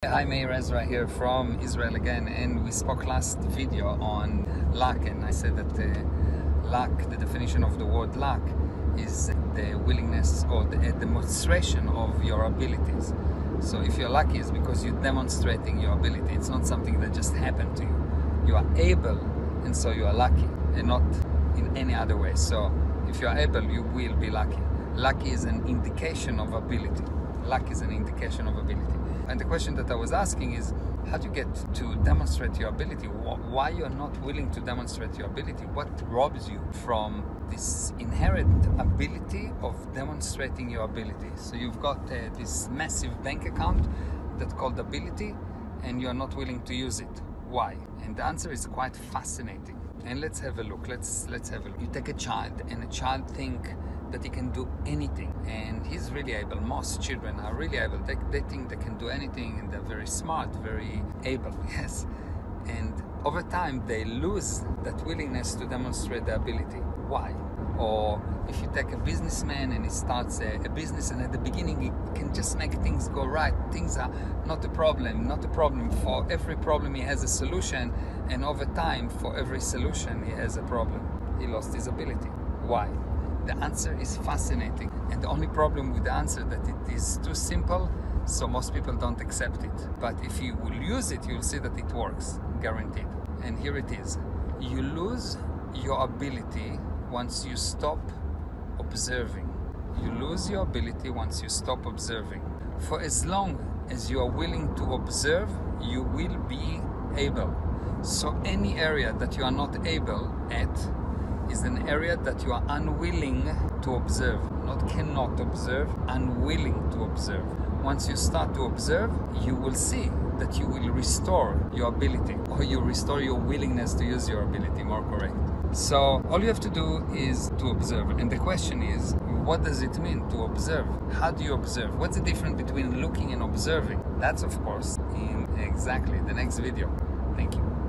Hi, Meir Ezra here from Israel again, and we spoke last video on luck, and I said that luck, the definition of the word luck is the willingness or the demonstration of your abilities. So if you're lucky, it's because you're demonstrating your ability. It's not something that just happened to you. You are able, and so you are lucky, and not in any other way. So if you are able, you will be lucky. Luck is an indication of ability. Luck is an indication of ability. And the question that I was asking is, how do you get to demonstrate your ability? Why you're not willing to demonstrate your ability? What robs you from this inherent ability of demonstrating your ability? So you've got this massive bank account that's called ability, and you're not willing to use it. Why? And the answer is quite fascinating. And let's have a look. Let's have a look. You take a child, and a child thinks that he can do anything, and he's really able. Most children are really able. They think they can do anything, and they're very smart, very able. Yes. And over time they lose that willingness to demonstrate the ability. Why? Or if you take a businessman and he starts a business, and at the beginning he can just make things go right. Things are not a problem. For every problem he has a solution, and over time for every solution he has a problem. He lost his ability. Why? The answer is fascinating, and the only problem with the answer that it is too simple, so most people don't accept it. But if you will use it, you'll see that it works, guaranteed. And here it is. You lose your ability once you stop observing. You lose your ability once you stop observing. For as long as you are willing to observe, you will be able. So any area that you are not able at is an area that you are unwilling to observe. Not cannot observe, unwilling to observe. Once you start to observe, you will see that you will restore your ability, or you restore your willingness to use your ability, more correct. So all you have to do is to observe. And the question is, what does it mean to observe? How do you observe? What's the difference between looking and observing? That's, of course, in exactly the next video. Thank you.